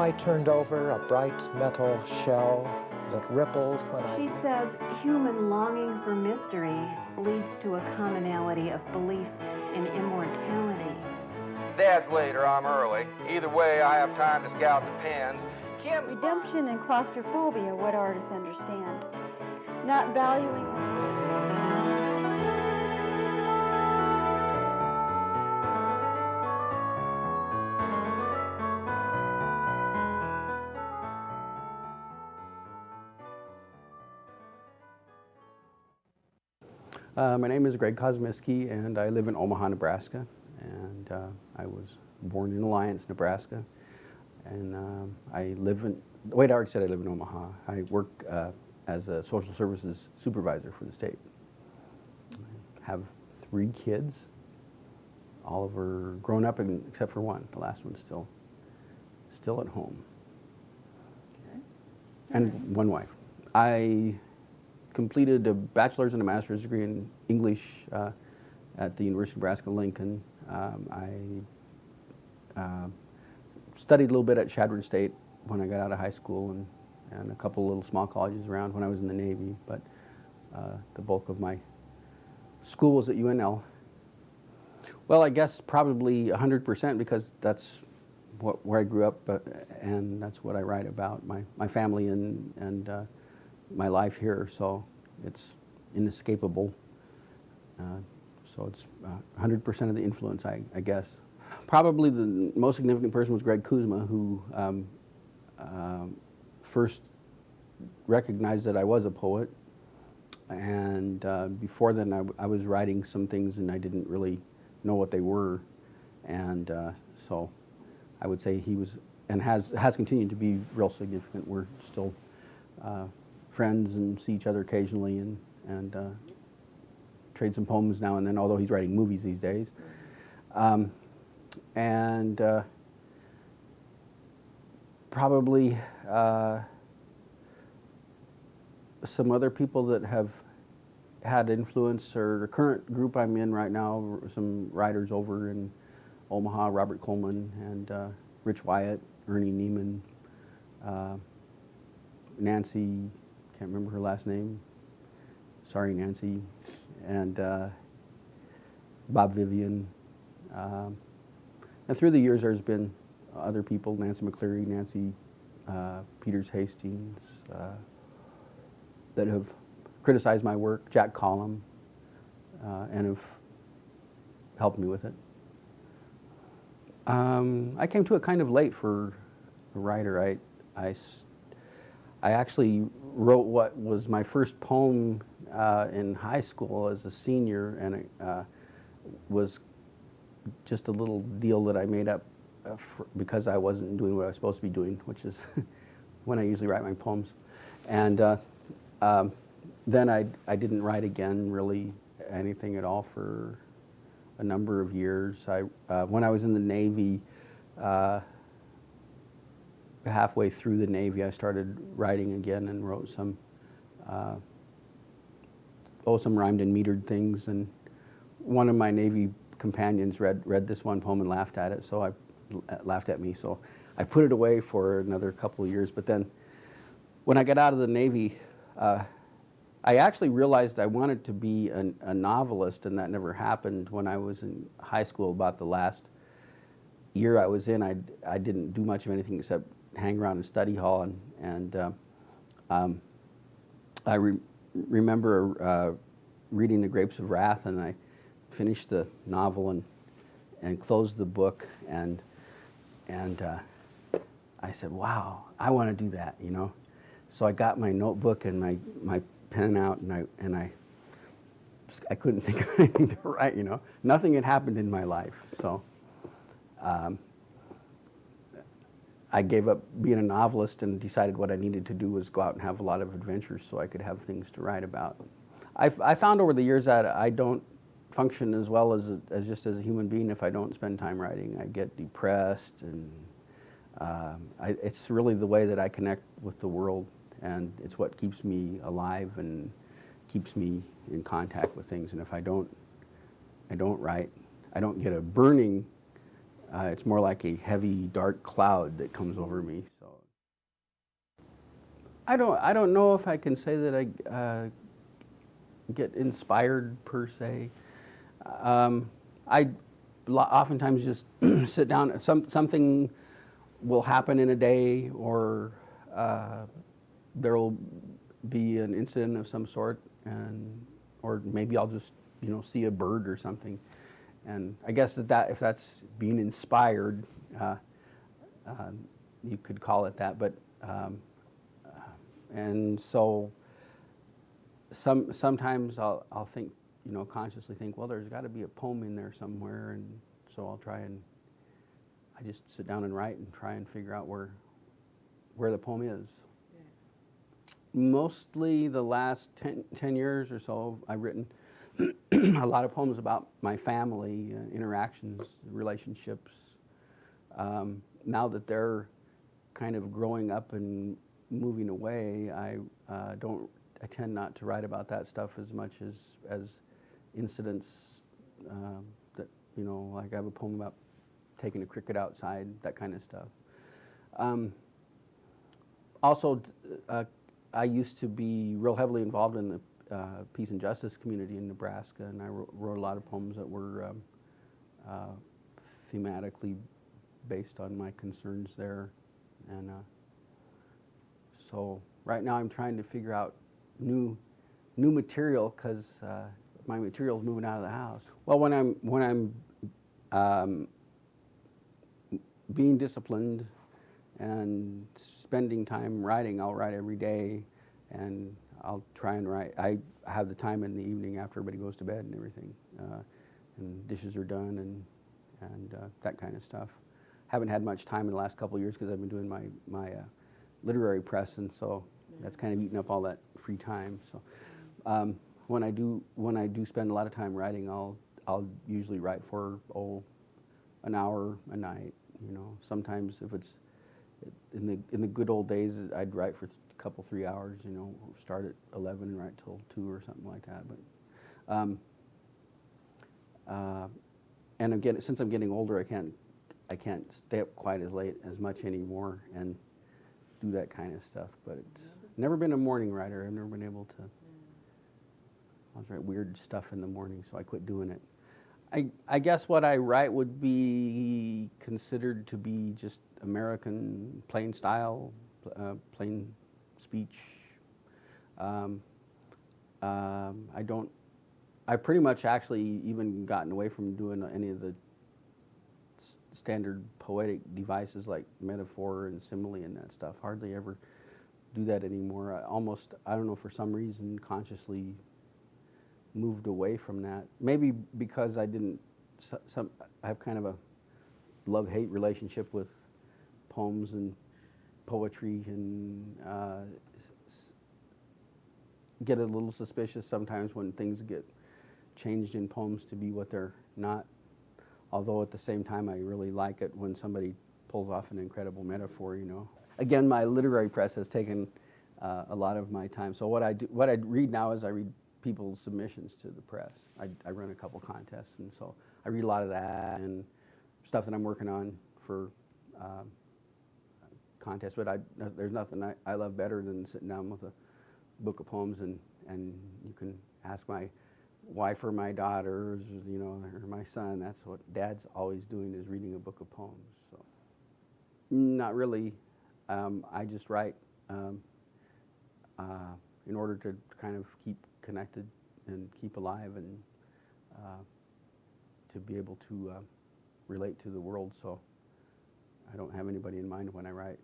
I turned over a bright metal shell that rippled when She says human longing for mystery leads to a commonality of belief in immortality. Dad's late or I'm early. Either way, I have time to scout the pens. Redemption and claustrophobia, what artists understand. Not valuing the My name is Greg Kosmicki, and I live in Omaha, Nebraska. And I was born in Alliance, Nebraska. And I live in, Wade already said I live in Omaha. I work as a social services supervisor for the state. I have 3 kids. All of are grown up except for one. The last one's still at home. Okay. And one wife. I completed a bachelor's and a master's degree in English at the University of Nebraska-Lincoln. I studied a little bit at Chadron State when I got out of high school, and a couple little small colleges around when I was in the Navy, but the bulk of my school was at UNL. Well, I guess probably 100% because that's where I grew up, and that's what I write about, my family and my life here, so it's inescapable. So it's 100% of the influence, I guess. Probably the most significant person was Greg Kosmicki, who first recognized that I was a poet. And before then, I was writing some things and I didn't really know what they were. And so I would say he was, and has continued to be real significant. We're still friends and see each other occasionally and trade some poems now and then, although he's writing movies these days. And probably some other people that have had influence, or the current group I'm in right now, some writers over in Omaha, Robert Coleman and Rich Wyatt, Ernie Neiman, Nancy, can't remember her last name, sorry Nancy, and Bob Vivian. And through the years there's been other people, Nancy McCleary, Nancy Peters Hastings, that have criticized my work, Jack Collum, and have helped me with it. I came to it kind of late for a writer. I actually wrote what was my first poem in high school as a senior, and it was just a little deal that I made up because I wasn't doing what I was supposed to be doing, which is when I usually write my poems. And then I didn't write again, really, anything at all for a number of years. When I was in the Navy, halfway through the Navy, I started writing again and wrote some rhymed and metered things. And one of my Navy companions read this one poem and laughed at it, so laughed at me. So I put it away for another couple of years. But then, when I got out of the Navy, I actually realized I wanted to be a novelist, and that never happened. When I was in high school, about the last year I was in, I didn't do much of anything except hang around in study hall, and I remember reading The Grapes of Wrath, and I finished the novel and closed the book, and I said, wow, I want to do that, you know. So I got my notebook and my pen out, and I couldn't think of anything to write, you know. Nothing had happened in my life, so I gave up being a novelist and decided what I needed to do was go out and have a lot of adventures so I could have things to write about. I found over the years that I don't function as well as just as a human being if I don't spend time writing. I get depressed, and it's really the way that I connect with the world, and it's what keeps me alive and keeps me in contact with things. And if I don't write, I don't get a burning. It's more like a heavy, dark cloud that comes over me. So. I don't know if I can say that I get inspired per se. I oftentimes just sit down. Something will happen in a day, or there will be an incident of some sort, or maybe I'll just see a bird or something, and I guess that if that's being inspired, you could call it that. But and so sometimes I'll think, consciously think, well, there's got to be a poem in there somewhere, and so I'll try and I just sit down and write and try and figure out where the poem is. Yeah. Mostly the last 10 years or so, I've written a lot of poems about my family, interactions, relationships. Now that they're kind of growing up and moving away, I tend not to write about that stuff as much as incidents that, like I have a poem about taking a cricket outside, that kind of stuff. Also, I used to be real heavily involved in the peace and justice community in Nebraska, and I wrote a lot of poems that were thematically based on my concerns there. And so right now I'm trying to figure out new material, because my material's moving out of the house. Well, when I'm being disciplined and spending time writing, I'll write every day, and I'll try and write. I have the time in the evening after everybody goes to bed and everything, and dishes are done and that kind of stuff. Haven't had much time in the last couple of years because I've been doing my literary press, and so that's kind of eaten up all that free time. So when I do spend a lot of time writing, I'll usually write for an hour a night. Sometimes if it's in the good old days, I'd write for a couple 3 hours. Start at 11 and write till 2 or something like that. But and again, since I'm getting older, I can't stay up quite as much anymore and do that kind of stuff. But it's never been a morning writer. I've never been able to. I was write weird stuff in the morning, so I quit doing it. I guess what I write would be considered to be just American plain style, plain speech. I've pretty much actually even gotten away from doing any of the standard poetic devices like metaphor and simile and that stuff. Hardly ever do that anymore. I don't know, for some reason, consciously moved away from that. Maybe because I have kind of a love-hate relationship with poems and poetry, and get a little suspicious sometimes when things get changed in poems to be what they're not. Although at the same time, I really like it when somebody pulls off an incredible metaphor, Again, my literary press has taken a lot of my time. So what I read now is I read people's submissions to the press. I run a couple contests, and so I read a lot of that and stuff that I'm working on for contests. But there's nothing I love better than sitting down with a book of poems, and you can ask my wife or my daughters, or my son. That's what Dad's always doing, is reading a book of poems. So, not really. I just write in order to kind of keep connected and keep alive, and to be able to relate to the world. So I don't have anybody in mind when I write.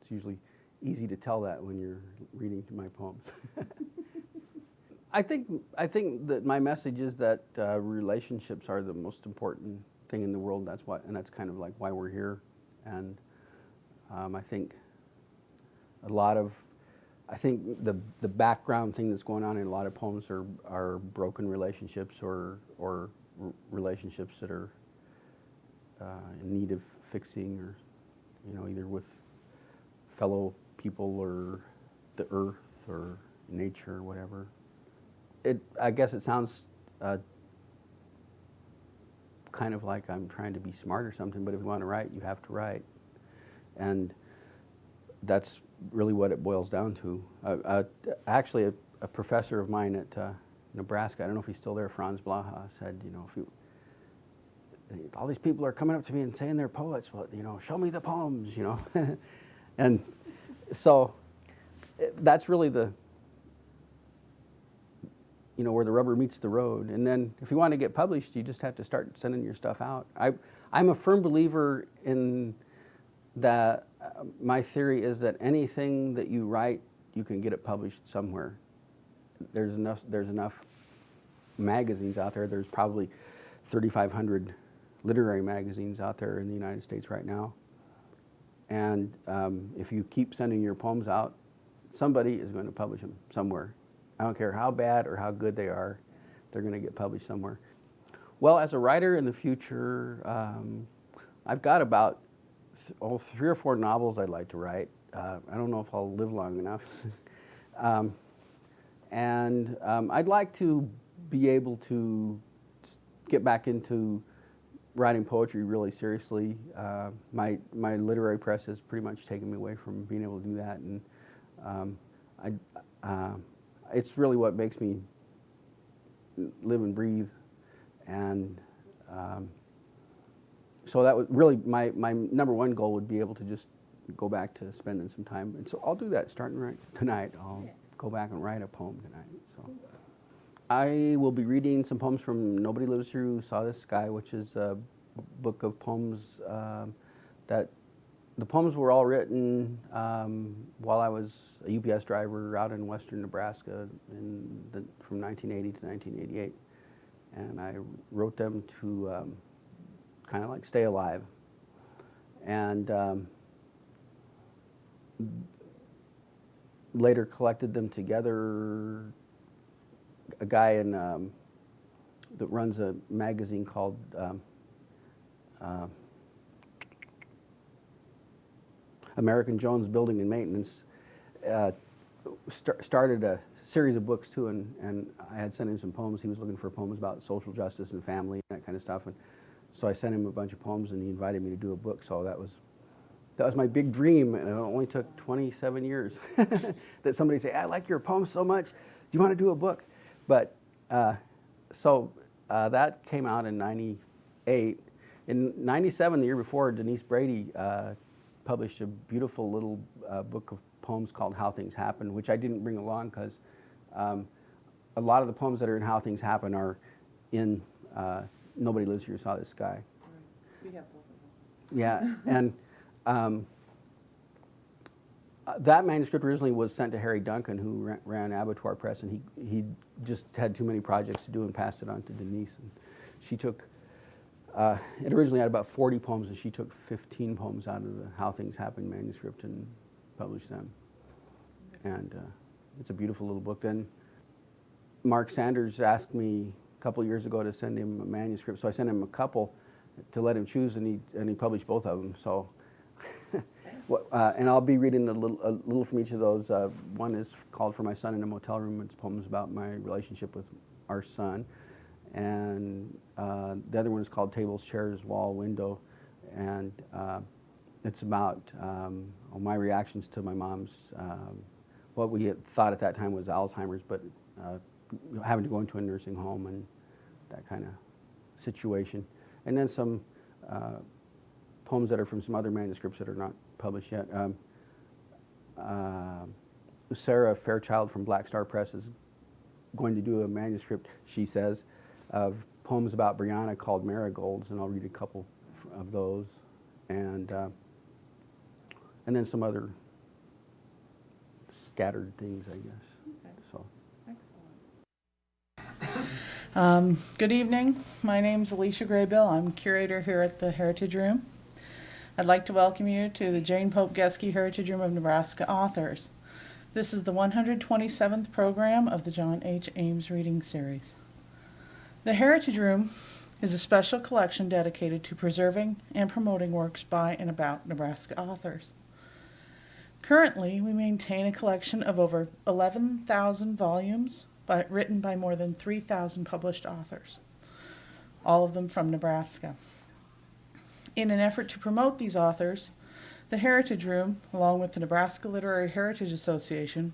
It's usually easy to tell that when you're reading my poems. I think that my message is that relationships are the most important thing in the world. That's kind of like why we're here. And I think the background thing that's going on in a lot of poems are broken relationships, or relationships that are in need of fixing, or either with fellow people or the earth or nature or whatever. I guess it sounds kind of like I'm trying to be smart or something, but if you want to write, you have to write. And that's really what it boils down to. Actually, a professor of mine at Nebraska, I don't know if he's still there, Franz Blaha, said, you know, if you, all these people are coming up to me and saying they're poets, well, you know, show me the poems, you know. And so that's really the, you know, where the rubber meets the road. And then if you want to get published, you just have to start sending your stuff out. I'm a firm believer in that. My theory is that anything that you write, you can get it published somewhere. There's enough magazines out there. There's probably 3,500 literary magazines out there in the United States right now. And if you keep sending your poems out, somebody is going to publish them somewhere. I don't care how bad or how good they are, they're going to get published somewhere. Well, as a writer in the future, I've got about 3 or 4 novels I'd like to write. I don't know if I'll live long enough. And I'd like to be able to get back into writing poetry really seriously. My literary press has pretty much taken me away from being able to do that, and it's really what makes me live and breathe. And so that was really my number one goal, would be able to just go back to spending some time. And so I'll do that starting right tonight. I'll go back and write a poem tonight. So I will be reading some poems from Nobody Lives Here Who Saw This Sky, which is a book of poems that the poems were all written while I was a UPS driver out in western Nebraska from 1980 to 1988. And I wrote them to kind of like stay alive. And later collected them together. A guy that runs a magazine called American Jones Building and Maintenance, started a series of books too, and I had sent him some poems. He was looking for poems about social justice and family and that kind of stuff, and so I sent him a bunch of poems, and he invited me to do a book. So that was my big dream, and it only took 27 years that somebody say, I like your poems so much, do you want to do a book? But so that came out in 98. In 97, the year before, Denise Brady published a beautiful little book of poems called How Things Happen, which I didn't bring along because a lot of the poems that are in How Things Happen are in Nobody Lives Here Who Saw This Sky. Right. We have both of them. Yeah, and that manuscript originally was sent to Harry Duncan, who ran Abattoir Press, and he just had too many projects to do and passed it on to Denise. And she took, it originally had about 40 poems, and she took 15 poems out of the How Things Happen manuscript and published them. And it's a beautiful little book. Then Mark Sanders asked me a couple years ago to send him a manuscript, so I sent him a couple to let him choose, and he published both of them. So, and I'll be reading a little from each of those. One is called For My Son in a Motel Room. It's poems about my relationship with our son, and the other one is called Tables, Chairs, Wall, Window, and it's about my reactions to my mom's what we had thought at that time was Alzheimer's, but having to go into a nursing home and that kind of situation. And then some poems that are from some other manuscripts that are not published yet. Sarah Fairchild from Black Star Press is going to do a manuscript, she says, of poems about Brianna called Marigolds, and I'll read a couple of those. And then some other scattered things, I guess. Okay. So. Excellent. Good evening. My name's Alicia Graybill. I'm curator here at the Heritage Room. I'd like to welcome you to the Jane Pope Geske Heritage Room of Nebraska Authors. This is the 127th program of the John H. Ames Reading Series. The Heritage Room is a special collection dedicated to preserving and promoting works by and about Nebraska authors. Currently, we maintain a collection of over 11,000 volumes written by more than 3,000 published authors, all of them from Nebraska. In an effort to promote these authors, The Heritage Room, along with the Nebraska Literary Heritage Association,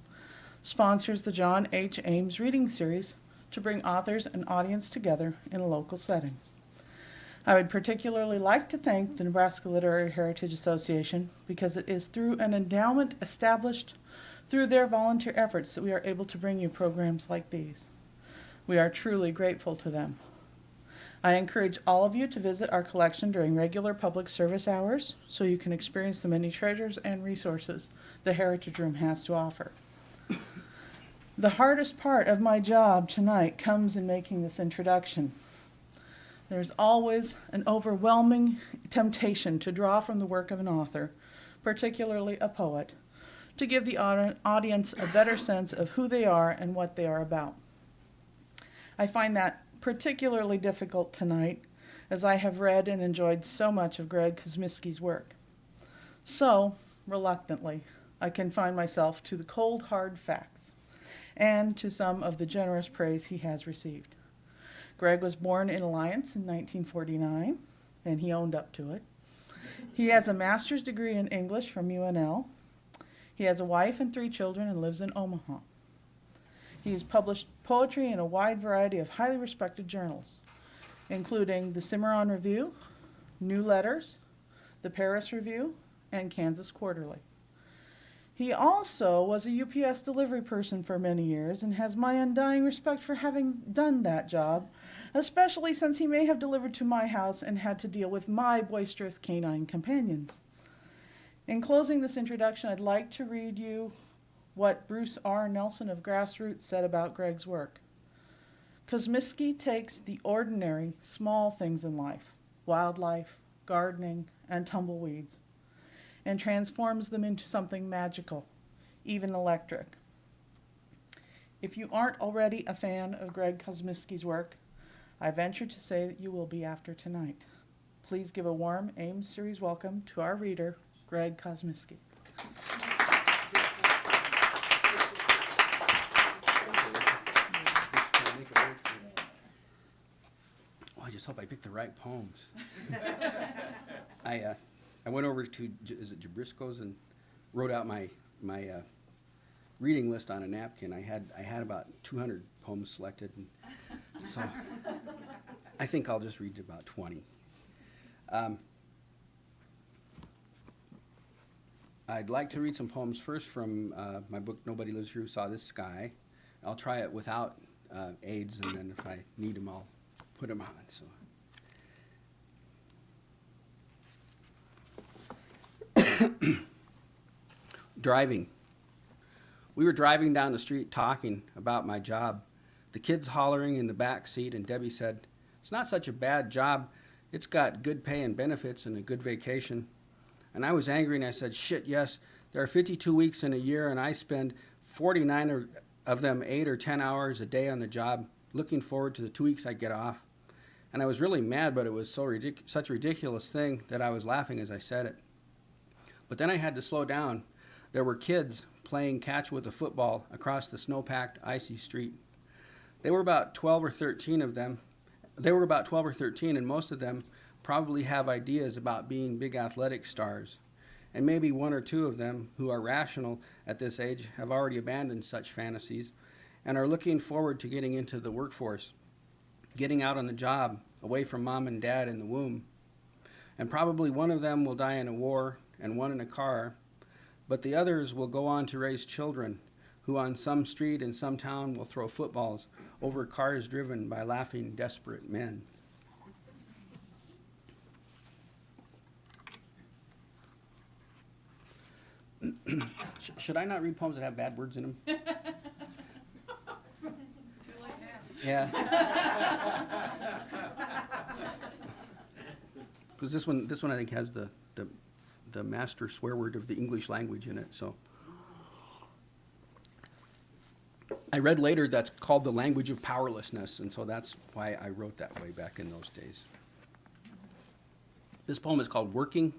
sponsors the John H. Ames reading series to bring authors and audience together in a local setting. I would particularly like to thank the Nebraska Literary Heritage Association because it is through an endowment established through their volunteer efforts that we are able to bring you programs like these. We are truly grateful to them. I encourage all of you to visit our collection during regular public service hours so you can experience the many treasures and resources the Heritage Room has to offer. The hardest part of my job tonight comes in making this introduction. There's always an overwhelming temptation to draw from the work of an author, particularly a poet, to give the audience a better sense of who they are and what they are about. I find that particularly difficult tonight, as I have read and enjoyed so much of Greg Kosmicki's work. So, reluctantly, I confine myself to the cold, hard facts and to some of the generous praise he has received. Greg was born in Alliance in 1949, and he owned up to it. He has a master's degree in English from UNL. He has a wife and 3 children and lives in Omaha. He has published poetry in a wide variety of highly respected journals, including the Cimarron Review, New Letters, the Paris Review, and Kansas Quarterly. He also was a UPS delivery person for many years and has my undying respect for having done that job, especially since he may have delivered to my house and had to deal with my boisterous canine companions. In closing this introduction, I'd like to read you what Bruce R. Nelson of Grassroots said about Greg's work. Kosmicki takes the ordinary, small things in life, wildlife, gardening, and tumbleweeds, and transforms them into something magical, even electric. If you aren't already a fan of Greg Kosmicki's work, I venture to say that you will be after tonight. Please give a warm Ames series welcome to our reader, Greg Kosmicki. Oh, I just hope I picked the right poems. I went over to, is it Jabrisco's, and wrote out my reading list on a napkin. I had about 200 poems selected, and so I think I'll just read about 20. I'd like to read some poems first from my book, Nobody Lives Here Who Saw This Sky. I'll try it without aids, and then if I need them, I'll put them on. So. Driving. We were driving down the street talking about my job. The kids hollering in the back seat, and Debbie said, "It's not such a bad job. It's got good pay and benefits and a good vacation." And I was angry, and I said, "Shit, yes, there are 52 weeks in a year, and I spend 49 of them 8 or 10 hours a day on the job, looking forward to the 2 weeks I get off." And I was really mad, but it was such a ridiculous thing that I was laughing as I said it. But then I had to slow down. There were kids playing catch with a football across the snow-packed, icy street. They were about 12 or 13 of them. And most of them probably have ideas about being big athletic stars. And maybe 1 or 2 of them, who are rational at this age, have already abandoned such fantasies and are looking forward to getting into the workforce, getting out on the job, away from mom and dad in the womb. And probably 1 of them will die in a war and 1 in a car, but the others will go on to raise children who on some street in some town will throw footballs over cars driven by laughing, desperate men. Should I not read poems that have bad words in them? Yeah. Because this one I think has the master swear word of the English language in it. So I read later that's called the language of powerlessness, and so that's why I wrote that way back in those days. This poem is called Working,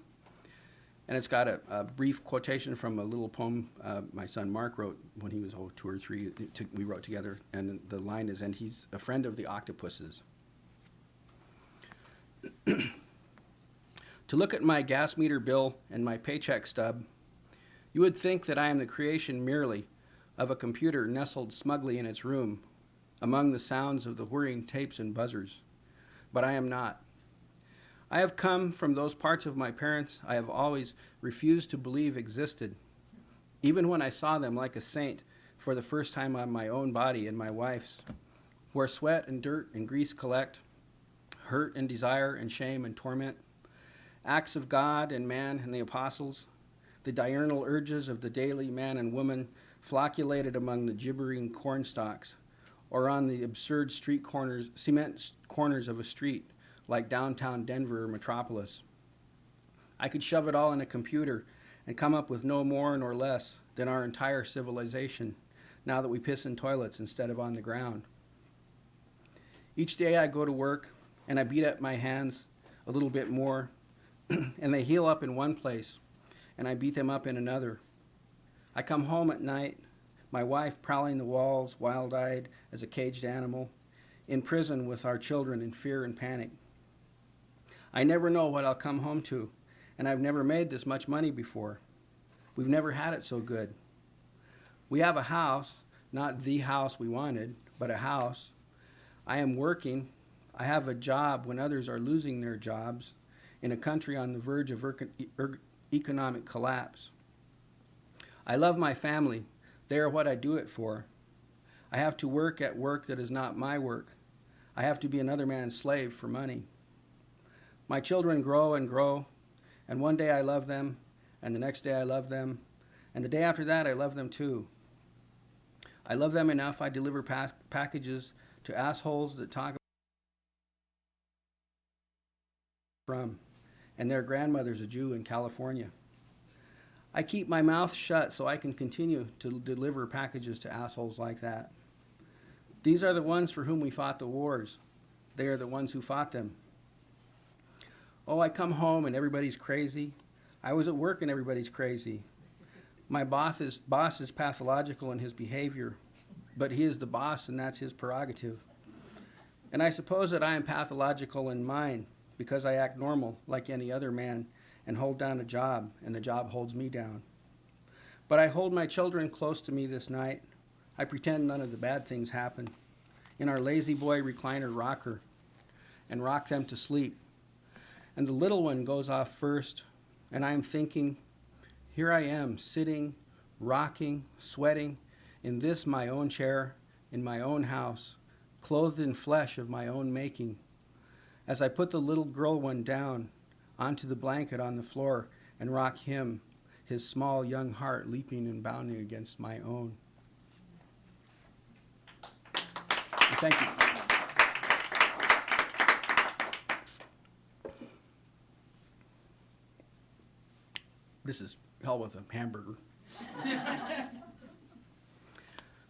and it's got a brief quotation from a little poem my son Mark wrote when he was 2 or 3. We wrote together, and the line is, "And he's a friend of the octopuses." To look at my gas meter bill and my paycheck stub, you would think that I am the creation merely of a computer nestled smugly in its room among the sounds of the whirring tapes and buzzers. But I am not. I have come from those parts of my parents I have always refused to believe existed, even when I saw them like a saint for the first time on my own body and my wife's, where sweat and dirt and grease collect, hurt and desire and shame and torment, acts of God and man and the apostles, the diurnal urges of the daily man and woman flocculated among the gibbering cornstalks, or on the absurd street corners, cement corners of a street like downtown Denver or Metropolis. I could shove it all in a computer and come up with no more nor less than our entire civilization, now that we piss in toilets instead of on the ground. Each day I go to work and I beat up my hands a little bit more, and they heal up in one place, and I beat them up in another. I come home at night, my wife prowling the walls, wild-eyed as a caged animal, in prison with our children in fear and panic. I never know what I'll come home to, and I've never made this much money before. We've never had it so good. We have a house, not the house we wanted, but a house. I am working. I have a job when others are losing their jobs in a country on the verge of economic collapse. I love my family. They are what I do it for. I have to work at work that is not my work. I have to be another man's slave for money. My children grow and grow, and one day I love them, and the next day I love them, and the day after that I love them too. I love them enough I deliver packages to assholes that talk from, and their grandmother's a Jew in California. I keep my mouth shut so I can continue to deliver packages to assholes like that. These are the ones for whom we fought the wars. They are the ones who fought them. Oh, I come home and everybody's crazy. I was at work and everybody's crazy. My boss is pathological in his behavior, but he is the boss and that's his prerogative. And I suppose that I am pathological in mine because I act normal like any other man and hold down a job, and the job holds me down. But I hold my children close to me this night. I pretend none of the bad things happen in our lazy boy recliner rocker and rock them to sleep. And the little one goes off first, and I am thinking, here I am sitting, rocking, sweating in this my own chair, in my own house, clothed in flesh of my own making. As I put the little girl one down onto the blanket on the floor and rock him, his small young heart leaping and bounding against my own. Thank you. This is hell with a hamburger.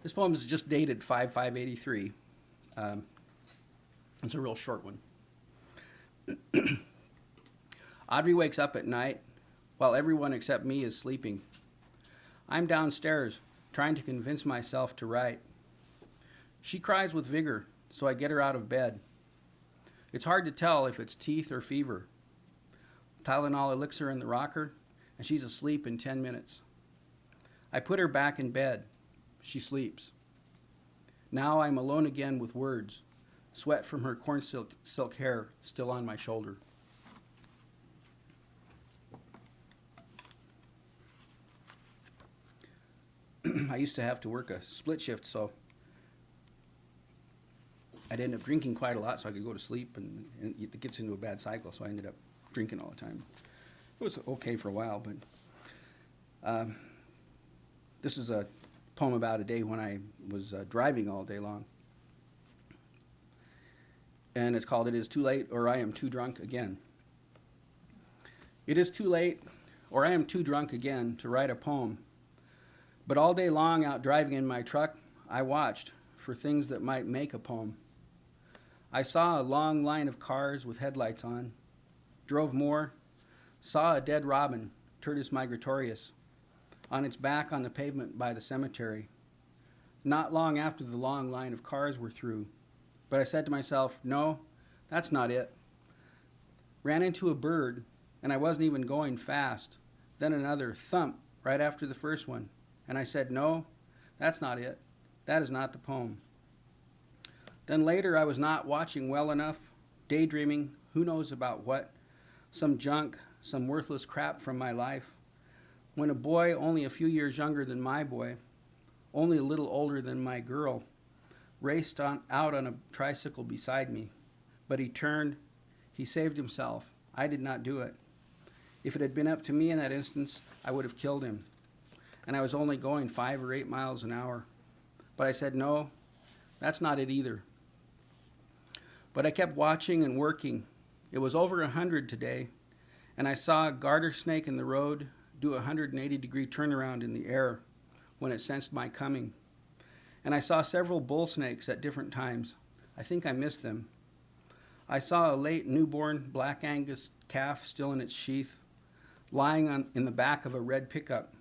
This poem is just dated 5/5/83. It's a real short one. Audrey wakes up at night while everyone except me is sleeping. I'm downstairs trying to convince myself to write. She cries with vigor, so I get her out of bed. It's hard to tell if it's teeth or fever. Tylenol elixir in the rocker, and she's asleep in 10 minutes. I put her back in bed. She sleeps. Now I'm alone again with words, sweat from her corn silk hair still on my shoulder. I used to have to work a split shift, so I'd end up drinking quite a lot so I could go to sleep, and it gets into a bad cycle, so I ended up drinking all the time. It was okay for a while, but this is a poem about a day when I was driving all day long. And it's called It Is Too Late or I Am Too Drunk Again. It is too late or I am too drunk again to write a poem. But all day long out driving in my truck, I watched for things that might make a poem. I saw a long line of cars with headlights on, drove more, saw a dead robin, Turdus migratorius, on its back on the pavement by the cemetery. Not long after the long line of cars were through, but I said to myself, no, that's not it. Ran into a bird and I wasn't even going fast. Then another thump right after the first one, and I said, no, that's not it. That is not the poem. Then later I was not watching well enough, daydreaming, who knows about what, some junk, some worthless crap from my life, when a boy only a few years younger than my boy, only a little older than my girl, raced out on a tricycle beside me. But he turned, he saved himself. I did not do it. If it had been up to me in that instance, I would have killed him. And I was only going 5 or 8 miles an hour. But I said, no, that's not it either. But I kept watching and working. It was over 100 today, and I saw a garter snake in the road do a 180-degree turnaround in the air when it sensed my coming. And I saw several bull snakes at different times. I think I missed them. I saw a late newborn black Angus calf still in its sheath, lying in the back of a red pickup,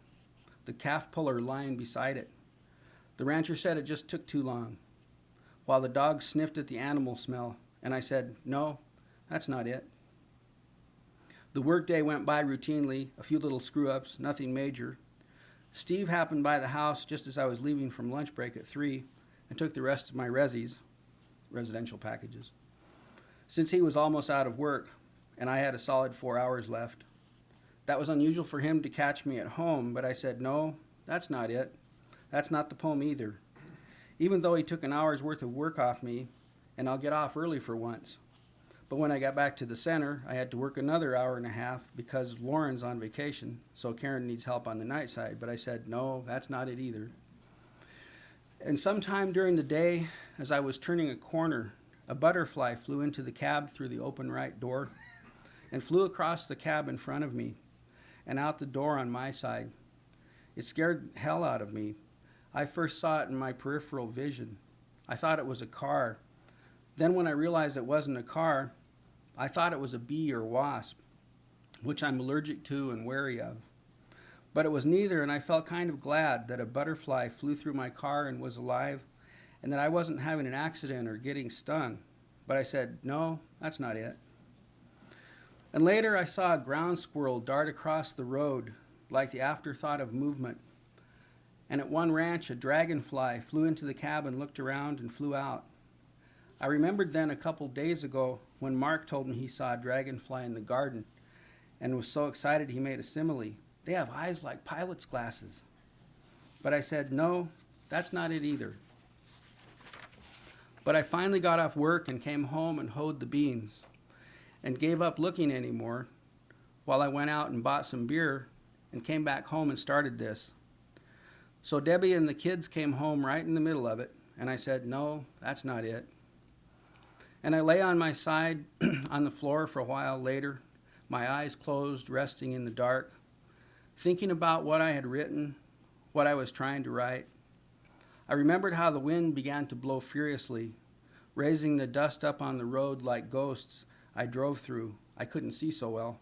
the calf puller lying beside it. The rancher said it just took too long, while the dog sniffed at the animal smell, and I said, no, that's not it. The workday went by routinely, a few little screw-ups, nothing major. Steve happened by the house just as I was leaving from lunch break at 3 and took the rest of my residential packages. Since he was almost out of work and I had a solid 4 hours left. That was unusual for him to catch me at home, but I said, no, that's not it. That's not the poem either. Even though he took an hour's worth of work off me, and I'll get off early for once. But when I got back to the center, I had to work another hour and a half because Lauren's on vacation, so Karen needs help on the night side. But I said, no, that's not it either. And sometime during the day, as I was turning a corner, a butterfly flew into the cab through the open right door and flew across the cab in front of me and out the door on my side. It scared the hell out of me. I first saw it in my peripheral vision. I thought it was a car. Then when I realized it wasn't a car, I thought it was a bee or wasp, which I'm allergic to and wary of. But it was neither, and I felt kind of glad that a butterfly flew through my car and was alive, and that I wasn't having an accident or getting stung. But I said, no, that's not it. And later I saw a ground squirrel dart across the road like the afterthought of movement. And at one ranch, a dragonfly flew into the cabin, looked around, and flew out. I remembered then a couple days ago when Mark told me he saw a dragonfly in the garden and was so excited he made a simile. They have eyes like pilot's glasses. But I said, no, that's not it either. But I finally got off work and came home and hoed the beans and gave up looking anymore while I went out and bought some beer and came back home and started this. So Debbie and the kids came home right in the middle of it, and I said, no, that's not it. And I lay on my side on the floor for a while later, my eyes closed, resting in the dark, thinking about what I had written, what I was trying to write. I remembered how the wind began to blow furiously, raising the dust up on the road like ghosts I drove through. I couldn't see so well.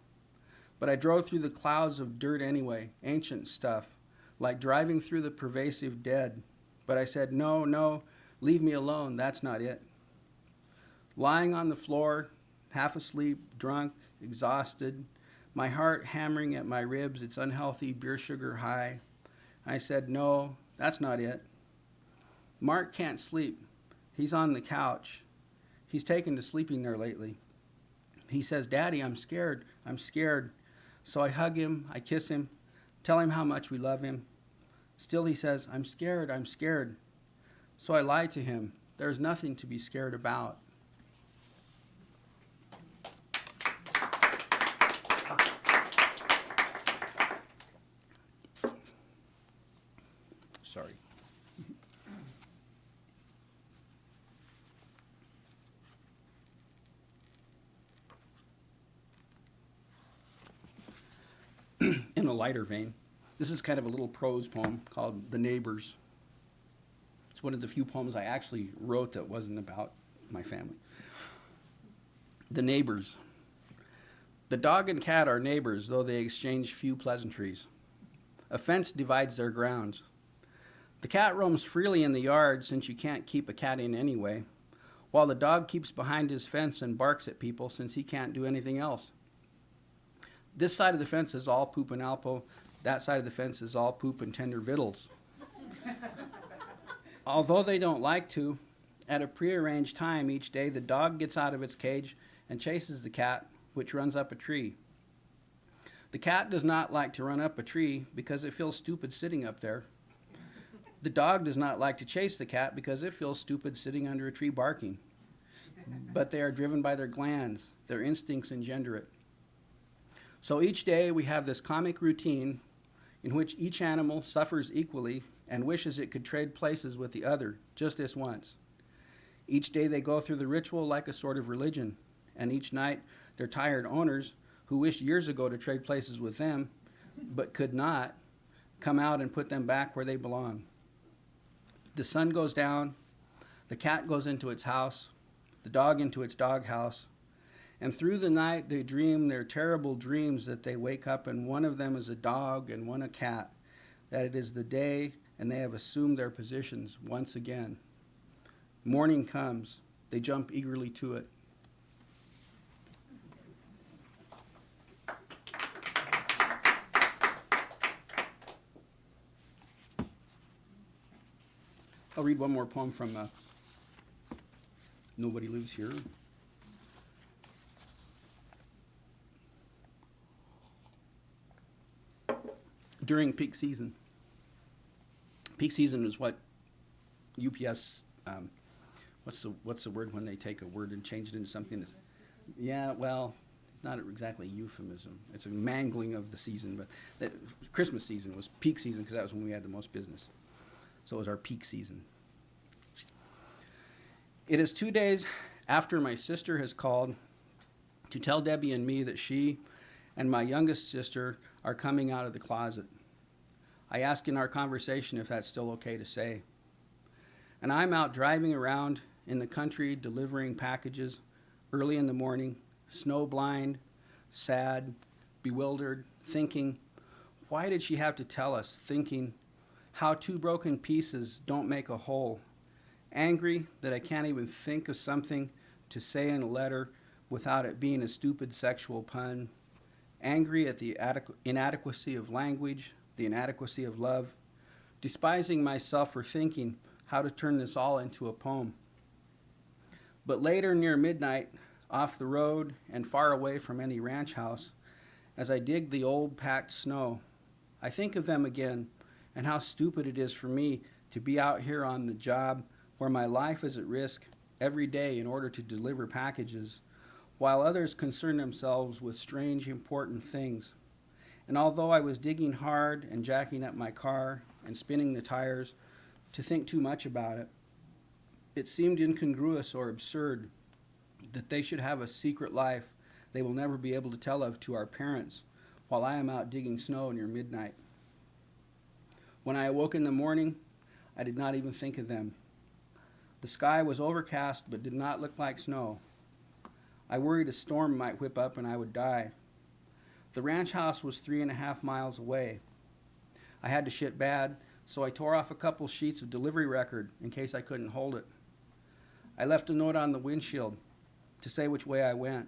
But I drove through the clouds of dirt anyway, ancient stuff, like driving through the pervasive dead. But I said, no, leave me alone, that's not it. Lying on the floor, half asleep, drunk, exhausted, my heart hammering at my ribs, its unhealthy beer sugar high, I said, no, that's not it. Mark can't sleep. He's on the couch. He's taken to sleeping there lately. He says, Daddy, I'm scared. So I hug him, I kiss him, tell him how much we love him. Still he says, I'm scared. So I lie to him. There's nothing to be scared about. Sorry. In a lighter vein, this is kind of a little prose poem called The Neighbors. It's one of the few poems I actually wrote that wasn't about my family. The Neighbors. The dog and cat are neighbors, though they exchange few pleasantries. A fence divides their grounds. The cat roams freely in the yard, since you can't keep a cat in anyway, while the dog keeps behind his fence and barks at people, since he can't do anything else. This side of the fence is all poop and Alpo. That side of the fence is all poop and tender victuals. Although they don't like to, at a prearranged time each day, the dog gets out of its cage and chases the cat, which runs up a tree. The cat does not like to run up a tree because it feels stupid sitting up there. The dog does not like to chase the cat because it feels stupid sitting under a tree barking. But they are driven by their glands. Their instincts engender it. So each day we have this comic routine in which each animal suffers equally and wishes it could trade places with the other just this once. Each day they go through the ritual like a sort of religion, and each night their tired owners, who wished years ago to trade places with them, but could not, come out and put them back where they belong. The sun goes down, the cat goes into its house, the dog into its doghouse, and through the night they dream their terrible dreams that they wake up and one of them is a dog and one a cat, that it is the day and they have assumed their positions once again. Morning comes, they jump eagerly to it. I'll read one more poem from Nobody Lives Here. During peak season. Peak season is what UPS, what's the word when they take a word and change it into something? Yeah, well, not exactly a euphemism. It's a mangling of the season, but Christmas season was peak season because that was when we had the most business. So it was our peak season. It is 2 days after my sister has called to tell Debbie and me that she and my youngest sister are coming out of the closet. I ask in our conversation if that's still okay to say. And I'm out driving around in the country delivering packages early in the morning, snow-blind, sad, bewildered, thinking, why did she have to tell us? Thinking, how two broken pieces don't make a whole. Angry that I can't even think of something to say in a letter without it being a stupid sexual pun. Angry at the inadequacy of language, the inadequacy of love, despising myself for thinking how to turn this all into a poem. But later, near midnight, off the road and far away from any ranch house, as I dig the old packed snow, I think of them again and how stupid it is for me to be out here on the job where my life is at risk every day in order to deliver packages, while others concern themselves with strange, important things. And although I was digging hard and jacking up my car and spinning the tires to think too much about it, it seemed incongruous or absurd that they should have a secret life they will never be able to tell of to our parents while I am out digging snow near midnight. When I awoke in the morning, I did not even think of them. The sky was overcast but did not look like snow. I worried a storm might whip up and I would die. The ranch house was 3.5 miles away. I had to shit bad, so I tore off a couple sheets of delivery record in case I couldn't hold it. I left a note on the windshield to say which way I went,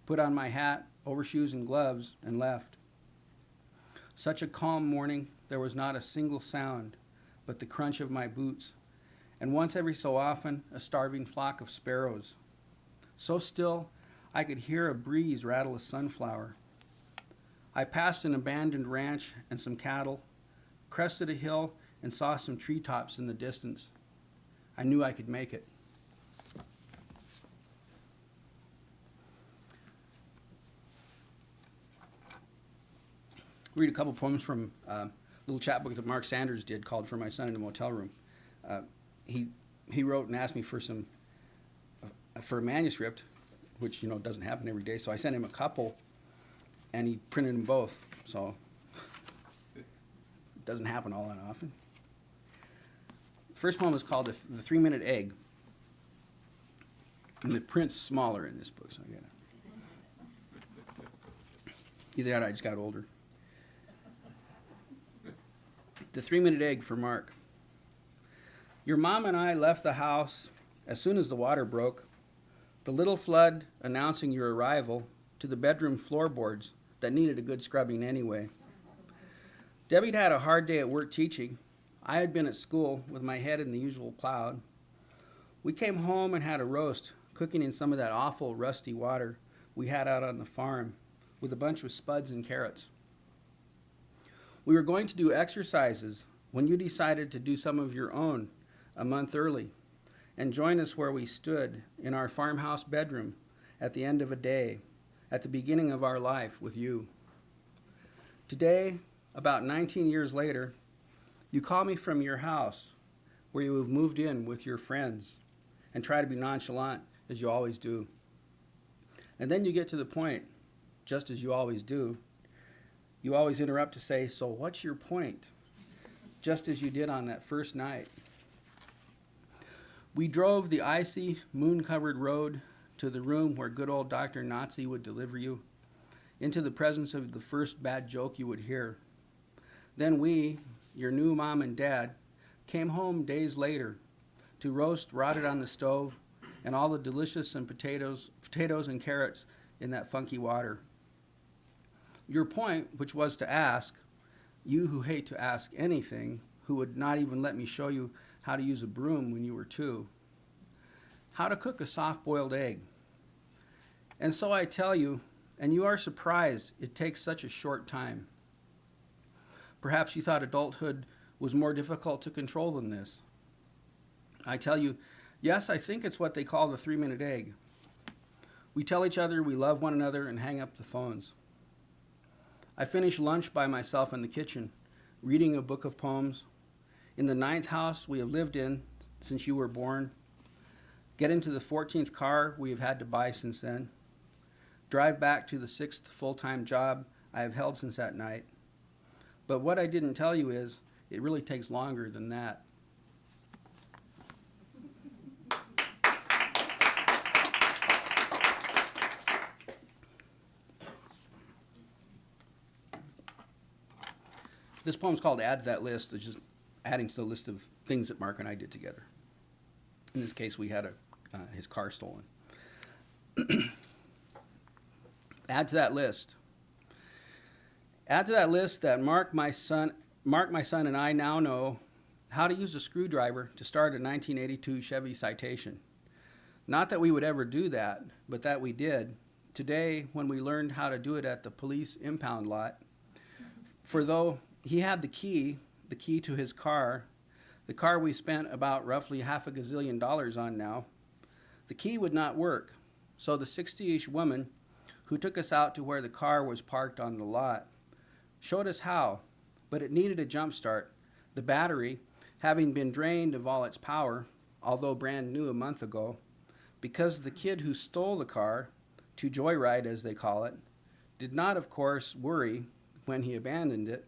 put on my hat, overshoes, and gloves, and left. Such a calm morning, there was not a single sound but the crunch of my boots, and once every so often a starving flock of sparrows. So still, I could hear a breeze rattle a sunflower. I passed an abandoned ranch and some cattle, crested a hill, and saw some treetops in the distance. I knew I could make it. Read a couple poems from a little chapbook that Mark Sanders did called For My Son in a Motel Room. He wrote and asked me for a manuscript, which doesn't happen every day. So I sent him a couple, and he printed them both. So it doesn't happen all that often. The first poem is called The 3-Minute Egg, and the print's smaller in this book, so I got it. Either that or I just got older. The 3-Minute Egg for Mark. Your mom and I left the house as soon as the water broke, the little flood announcing your arrival to the bedroom floorboards that needed a good scrubbing anyway. Debbie'd had a hard day at work teaching. I had been at school with my head in the usual cloud. We came home and had a roast, cooking in some of that awful rusty water we had out on the farm with a bunch of spuds and carrots. We were going to do exercises when you decided to do some of your own a month early and join us where we stood in our farmhouse bedroom at the end of a day, at the beginning of our life with you. Today, about 19 years later, you call me from your house where you have moved in with your friends and try to be nonchalant as you always do. And then you get to the point, just as you always do. You always interrupt to say, "So what's your point?" Just as you did on that first night. We drove the icy, moon-covered road to the room where good old Dr. Nazi would deliver you, into the presence of the first bad joke you would hear. Then we, your new mom and dad, came home days later to roast rotted on the stove and all the delicious and potatoes and carrots in that funky water. Your point, which was to ask, you who hate to ask anything, who would not even let me show you how to use a broom when you were 2, how to cook a soft-boiled egg. And so I tell you, and you are surprised it takes such a short time. Perhaps you thought adulthood was more difficult to control than this. I tell you, yes, I think it's what they call the 3-minute egg. We tell each other we love one another and hang up the phones. I finish lunch by myself in the kitchen, reading a book of poems. In the 9th house we have lived in since you were born. Get into the 14th car we have had to buy since then. Drive back to the 6th full-time job I have held since that night. But what I didn't tell you is, it really takes longer than that. This poem's called Add to That List. It's just adding to the list of things that Mark and I did together. In this case, we had his car stolen. Add to that list. Add to that list that Mark, my son, and I now know how to use a screwdriver to start a 1982 Chevy Citation. Not that we would ever do that, but that we did today when we learned how to do it at the police impound lot. For though he had the key to his car, the car we spent about roughly $500 million on now, the key would not work. So the 60-ish woman who took us out to where the car was parked on the lot showed us how, but it needed a jump start. The battery, having been drained of all its power, although brand new a month ago, because the kid who stole the car, to joyride as they call it, did not, of course, worry when he abandoned it,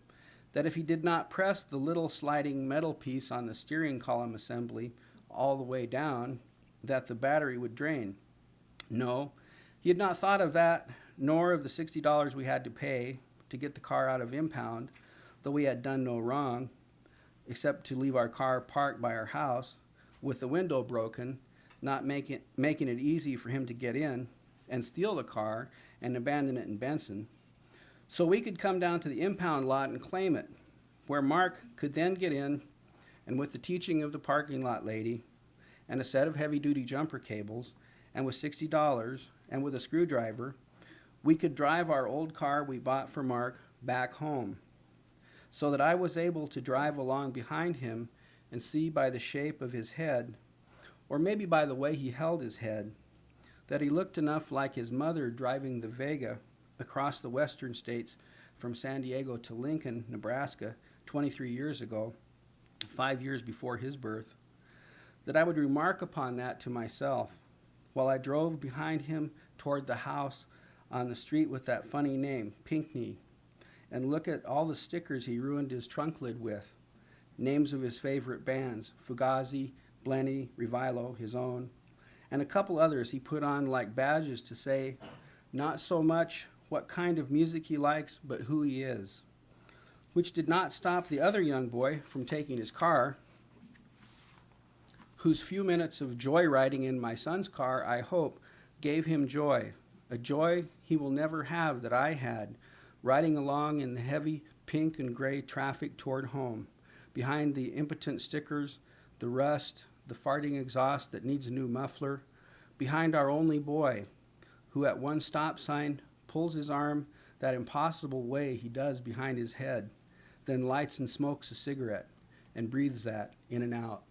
that if he did not press the little sliding metal piece on the steering column assembly all the way down, that the battery would drain. No, he had not thought of that, nor of the $60 we had to pay to get the car out of impound, though we had done no wrong, except to leave our car parked by our house, with the window broken, not making it easy for him to get in, and steal the car and abandon it in Benson. So we could come down to the impound lot and claim it, where Mark could then get in, and with the teaching of the parking lot lady, and a set of heavy-duty jumper cables, and with $60, and with a screwdriver, we could drive our old car we bought for Mark back home, so that I was able to drive along behind him and see by the shape of his head, or maybe by the way he held his head, that he looked enough like his mother driving the Vega across the western states from San Diego to Lincoln, Nebraska, 23 years ago, 5 years before his birth, that I would remark upon that to myself while I drove behind him toward the house on the street with that funny name, Pinckney, and look at all the stickers he ruined his trunk lid with, names of his favorite bands, Fugazi, Blenny, Revilo, his own, and a couple others he put on like badges to say not so much what kind of music he likes, but who he is, which did not stop the other young boy from taking his car, whose few minutes of joyriding in my son's car, I hope, gave him joy, a joy he will never have that I had, riding along in the heavy pink and gray traffic toward home, behind the impotent stickers, the rust, the farting exhaust that needs a new muffler, behind our only boy, who at one stop sign pulls his arm that impossible way he does behind his head, then lights and smokes a cigarette and breathes that in and out.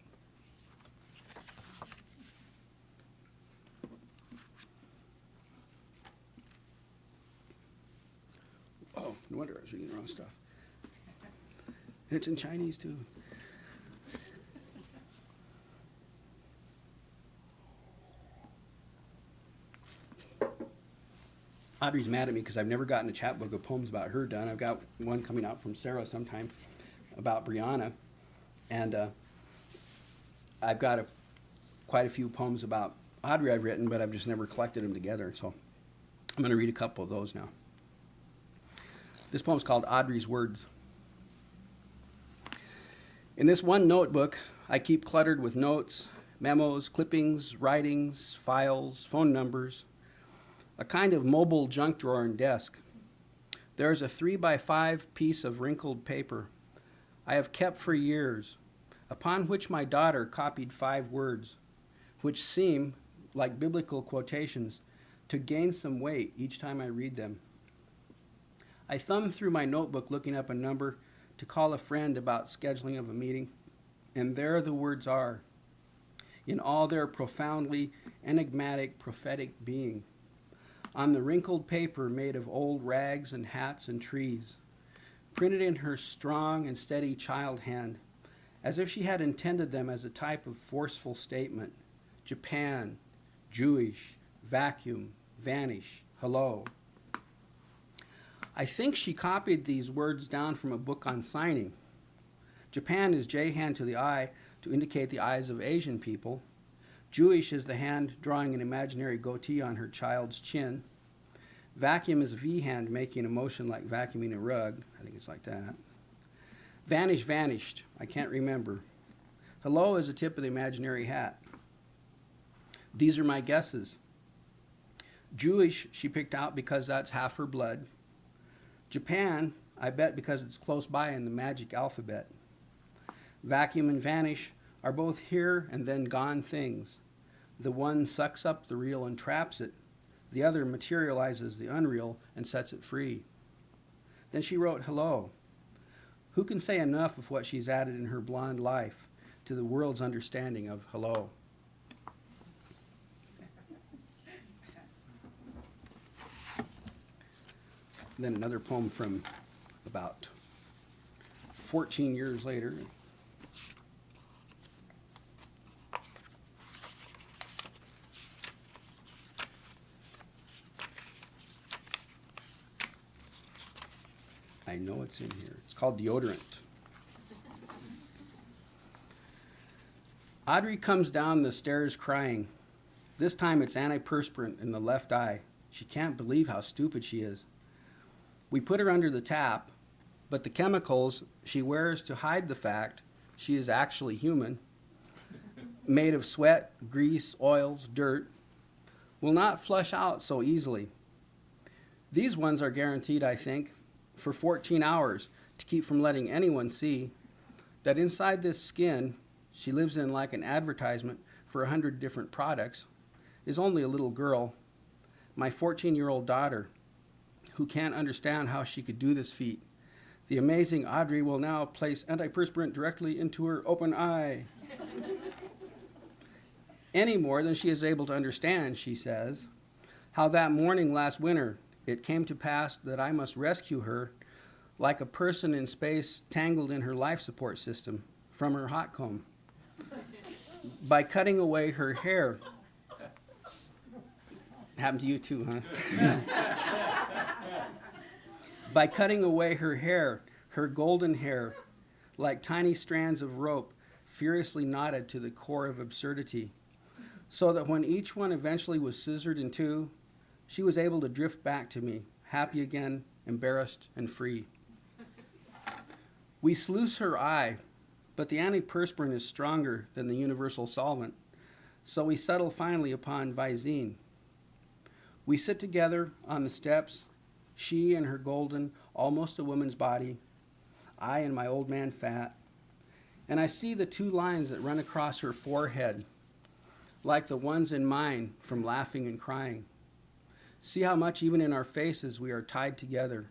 Oh, no wonder I was reading the wrong stuff. And it's in Chinese, too. Audrey's mad at me because I've never gotten a chapbook of poems about her done. I've got one coming out from Sarah sometime about Brianna. And I've got quite a few poems about Audrey I've written, but I've just never collected them together. So I'm going to read a couple of those now. This poem's called Audrey's Words. In this one notebook, I keep cluttered with notes, memos, clippings, writings, files, phone numbers, a kind of mobile junk drawer and desk. There is a 3x5 piece of wrinkled paper I have kept for years, upon which my daughter copied 5 words, which seem, like biblical quotations, to gain some weight each time I read them. I thumb through my notebook looking up a number to call a friend about scheduling of a meeting, and there the words are, in all their profoundly enigmatic prophetic being, on the wrinkled paper made of old rags and hats and trees, printed in her strong and steady child hand, as if she had intended them as a type of forceful statement. Japan, Jewish, vacuum, vanish, hello. I think she copied these words down from a book on signing. Japan is J hand to the eye to indicate the eyes of Asian people. Jewish is the hand drawing an imaginary goatee on her child's chin. Vacuum is a V hand making a motion like vacuuming a rug. I think it's like that. Vanish, vanished. I can't remember. Hello is a tip of the imaginary hat. These are my guesses. Jewish she picked out because that's half her blood. Japan, I bet because it's close by in the magic alphabet. Vacuum and vanish are both here and then gone things. The one sucks up the real and traps it. The other materializes the unreal and sets it free. Then she wrote hello. Who can say enough of what she's added in her blonde life to the world's understanding of hello? Then another poem from about 14 years later. I know it's in here. It's called Deodorant. Audrey comes down the stairs crying. This time it's antiperspirant in the left eye. She can't believe how stupid she is. We put her under the tap, but the chemicals she wears to hide the fact she is actually human, made of sweat, grease, oils, dirt, will not flush out so easily. These ones are guaranteed, I think, for 14 hours to keep from letting anyone see that inside this skin she lives in like an advertisement for 100 different products is only a little girl, my 14-year-old daughter, who can't understand how she could do this feat. The amazing Audrey will now place antiperspirant directly into her open eye. Any more than she is able to understand, she says, how that morning last winter it came to pass that I must rescue her like a person in space tangled in her life support system from her hot comb by cutting away her hair. Happened to you too, huh? By cutting away her hair, her golden hair, like tiny strands of rope furiously knotted to the core of absurdity, so that when each one eventually was scissored in two, she was able to drift back to me, happy again, embarrassed and free. We sluice her eye, but the antiperspirant is stronger than the universal solvent, so we settle finally upon Visine. We sit together on the steps, She in her golden, almost a woman's body, I in my old man fat, and I see the two lines that run across her forehead, like the ones in mine from laughing and crying. See how much even in our faces we are tied together,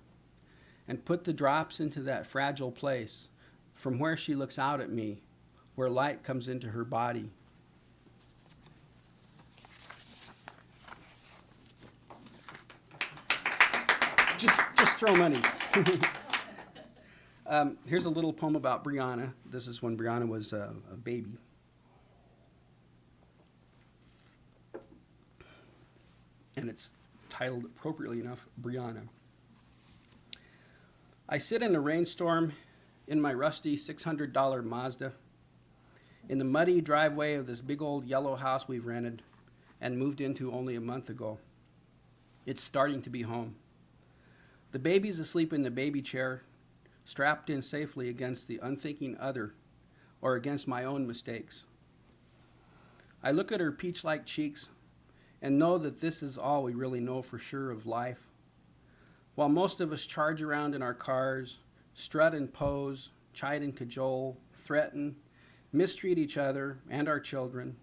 and put the drops into that fragile place from where she looks out at me, where light comes into her body. Just throw money. Here's a little poem about Brianna. This is when Brianna was a baby. And it's titled, appropriately enough, Brianna. I sit in a rainstorm in my rusty $600 Mazda in the muddy driveway of this big old yellow house we've rented and moved into only a month ago. It's starting to be home. The baby's asleep in the baby chair, strapped in safely against the unthinking other or against my own mistakes. I look at her peach-like cheeks and know that this is all we really know for sure of life. While most of us charge around in our cars, strut and pose, chide and cajole, threaten, mistreat each other and our children,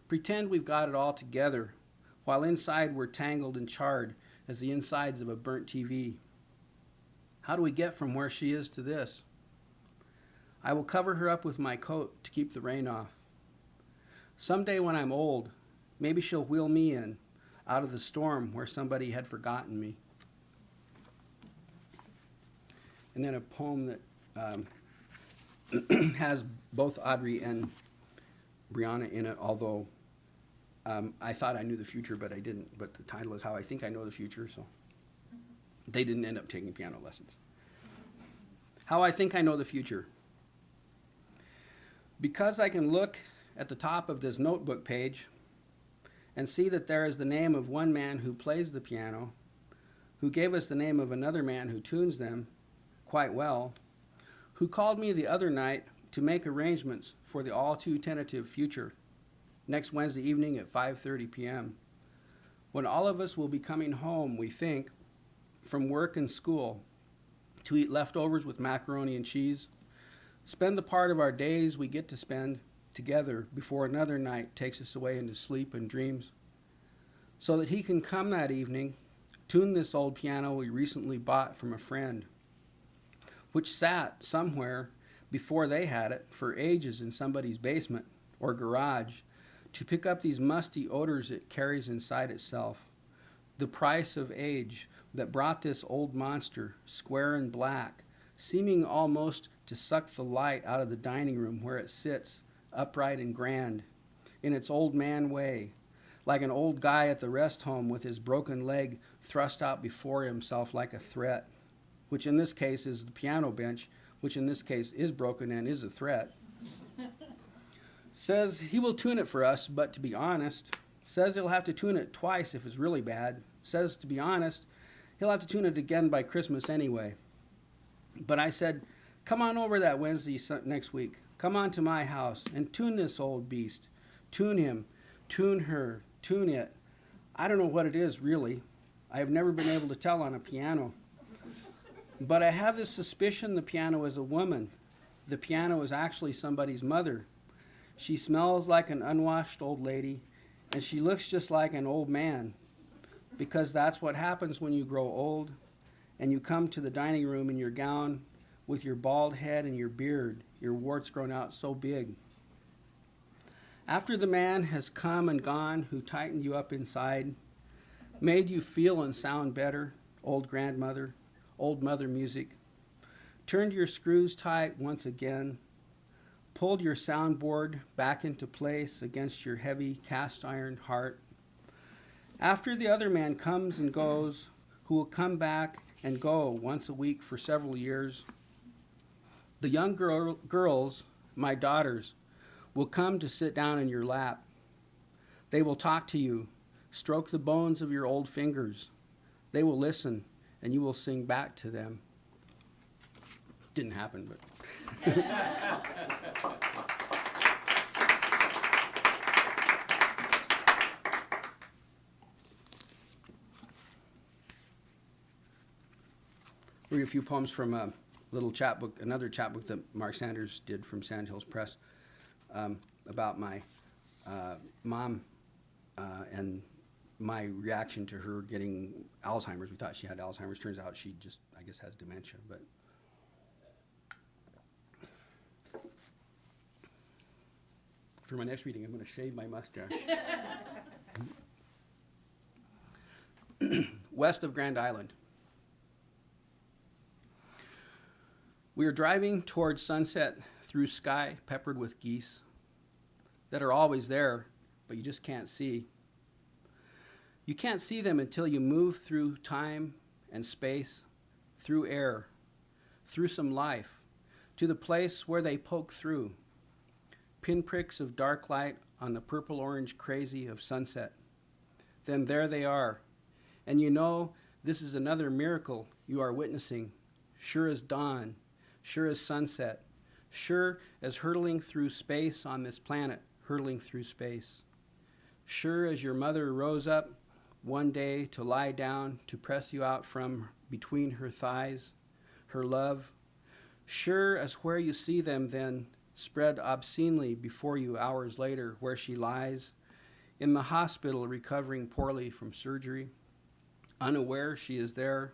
pretend we've got it all together, while inside we're tangled and charred as the insides of a burnt TV. How do we get from where she is to this? I will cover her up with my coat to keep the rain off. Someday when I'm old, maybe she'll wheel me in, out of the storm where somebody had forgotten me. And then a poem that has both Audrey and Brianna in it, although I thought I knew the future, but I didn't. But the title is How I Think I Know the Future, so they didn't end up taking piano lessons. How I Think I Know the Future. Because I can look at the top of this notebook page and see that there is the name of one man who plays the piano, who gave us the name of another man who tunes them quite well, who called me the other night to make arrangements for the all too tentative future, next Wednesday evening at 5:30 p.m., when all of us will be coming home, we think, from work and school, to eat leftovers with macaroni and cheese, spend the part of our days we get to spend together before another night takes us away into sleep and dreams, so that he can come that evening, tune this old piano we recently bought from a friend, which sat somewhere before they had it for ages in somebody's basement or garage, to pick up these musty odors it carries inside itself, the price of age that brought this old monster, square and black, seeming almost to suck the light out of the dining room where it sits, upright and grand, in its old man way, like an old guy at the rest home with his broken leg thrust out before himself like a threat, which in this case is the piano bench, which in this case is broken and is a threat. Says he will tune it for us, but to be honest, says he'll have to tune it twice if it's really bad. Says, to be honest, he'll have to tune it again by Christmas anyway. But I said, come on over that Wednesday next week. Come on to my house and tune this old beast. Tune him, tune her, tune it. I don't know what it is, really. I have never been able to tell on a piano. But I have this suspicion the piano is a woman. The piano is actually somebody's mother. She smells like an unwashed old lady, and she looks just like an old man, because that's what happens when you grow old and you come to the dining room in your gown with your bald head and your beard, your warts grown out so big. After the man has come and gone who tightened you up inside, made you feel and sound better, old grandmother, old mother music, turned your screws tight once again, pulled your soundboard back into place against your heavy cast iron heart. After the other man comes and goes, who will come back and go once a week for several years, the young girls, my daughters, will come to sit down in your lap. They will talk to you, stroke the bones of your old fingers. They will listen, and you will sing back to them. Didn't happen, but... read a few poems from a little chapbook, another chapbook that Mark Sanders did from Sand Hills Press, about my mom and my reaction to her getting Alzheimer's. We thought she had Alzheimer's. Turns out she just, I guess, has dementia. But for my next reading, I'm going to shave my mustache. West of Grand Island. We are driving towards sunset through sky peppered with geese that are always there, but you just can't see. You can't see them until you move through time and space, through air, through some life, to the place where they poke through. Pinpricks of dark light on the purple-orange crazy of sunset. Then there they are, and you know this is another miracle you are witnessing, sure as dawn, sure as sunset, sure as hurtling through space on this planet, hurtling through space. Sure as your mother rose up one day to lie down, to press you out from between her thighs, her love. Sure as where you see them then spread obscenely before you hours later, where she lies in the hospital recovering poorly from surgery, unaware she is there,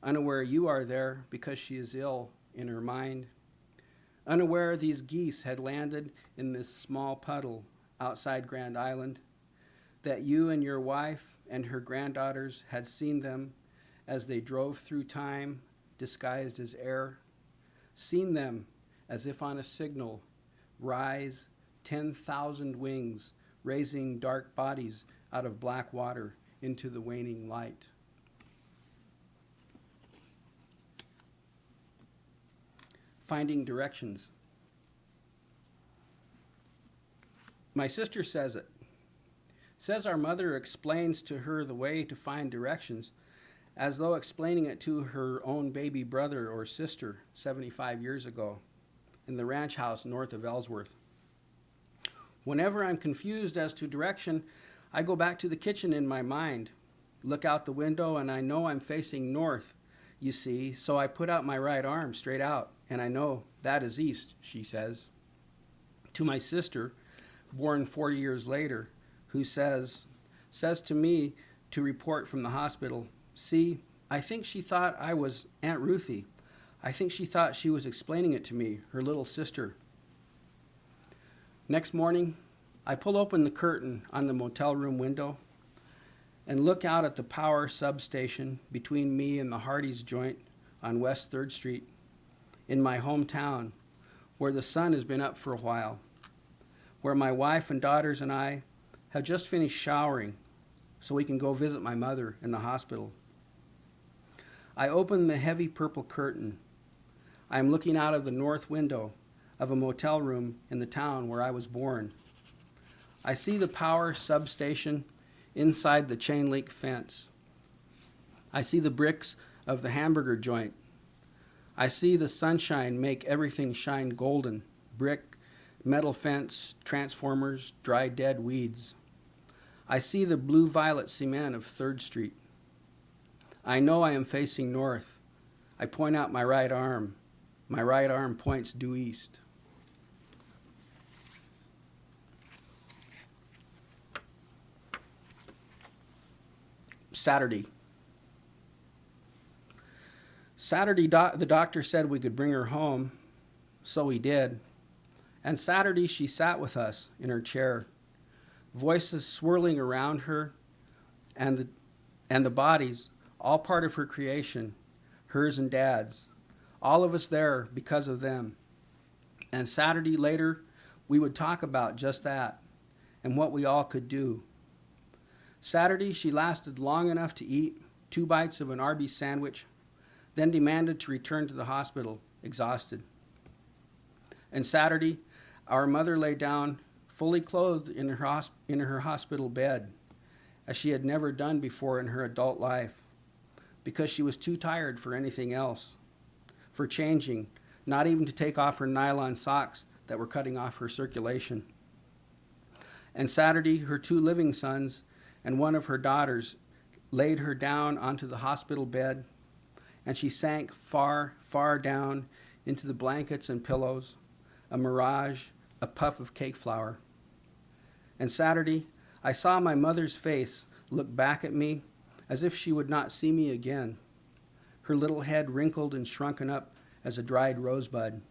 unaware you are there because she is ill in her mind, unaware these geese had landed in this small puddle outside Grand Island, that you and your wife and her granddaughters had seen them as they drove through time disguised as air, seen them as if on a signal rise 10,000 wings, raising dark bodies out of black water into the waning light. Finding directions. My sister says it. Says our mother explains to her the way to find directions as though explaining it to her own baby brother or sister 75 years ago in the ranch house north of Ellsworth. Whenever I'm confused as to direction, I go back to the kitchen in my mind, look out the window, and I know I'm facing north, you see, so I put out my right arm straight out, and I know that is east, she says. To my sister, born 40 years later, who says to me to report from the hospital, see, I think she thought I was Aunt Ruthie. I think she thought she was explaining it to me, her little sister. Next morning, I pull open the curtain on the motel room window and look out at the power substation between me and the Hardee's joint on West 3rd Street in my hometown, where the sun has been up for a while, where my wife and daughters and I have just finished showering so we can go visit my mother in the hospital. I open the heavy purple curtain. I am looking out of the north window of a motel room in the town where I was born. I see the power substation inside the chain link fence. I see the bricks of the hamburger joint. I see the sunshine make everything shine golden, brick, metal fence, transformers, dry dead weeds. I see the blue-violet cement of 3rd Street. I know I am facing north. I point out my right arm. My right arm points due east. Saturday. The doctor said we could bring her home, so we did. And Saturday she sat with us in her chair, voices swirling around her, and the bodies, all part of her creation, hers and Dad's, all of us there because of them. And Saturday later, we would talk about just that and what we all could do. Saturday, she lasted long enough to eat 2 bites of an Arby's sandwich, then demanded to return to the hospital, exhausted. And Saturday, our mother lay down, fully clothed in her hospital bed, as she had never done before in her adult life, because she was too tired for anything else, for changing, not even to take off her nylon socks that were cutting off her circulation. And Saturday, her 2 living sons and one of her daughters laid her down onto the hospital bed and she sank far, far down into the blankets and pillows, a mirage, a puff of cake flour. And Saturday, I saw my mother's face look back at me as if she would not see me again, her little head wrinkled and shrunken up as a dried rosebud.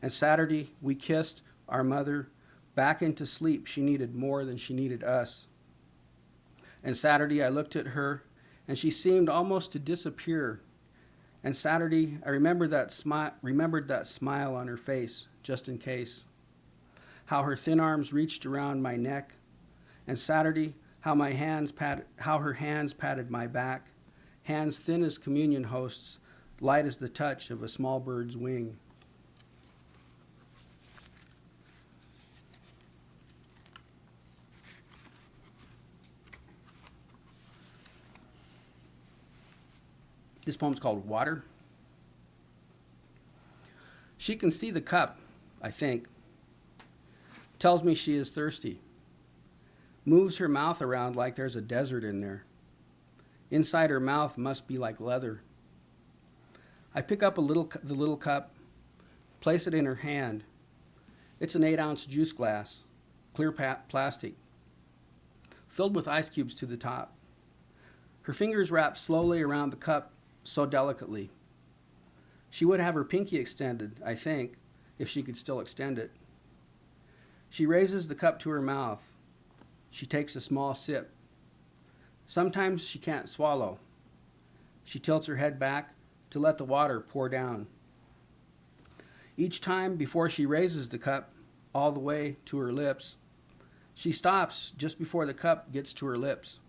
And Saturday, we kissed our mother back into sleep she needed more than she needed us. And Saturday, I looked at her, and she seemed almost to disappear. And Saturday, I remembered that smile on her face, just in case. How her thin arms reached around my neck. And Saturday, how her hands patted my back, hands thin as communion hosts, light as the touch of a small bird's wing. This poem's called Water. She can see the cup, I think. Tells me she is thirsty. Moves her mouth around like there's a desert in there. Inside her mouth must be like leather. I pick up the little cup, place it in her hand. It's an 8-ounce juice glass, clear plastic, filled with ice cubes to the top. Her fingers wrap slowly around the cup so delicately. She would have her pinky extended, I think, if she could still extend it. She raises the cup to her mouth. She takes a small sip. Sometimes she can't swallow. She tilts her head back to let the water pour down. Each time before she raises the cup all the way to her lips, she stops just before the cup gets to her lips.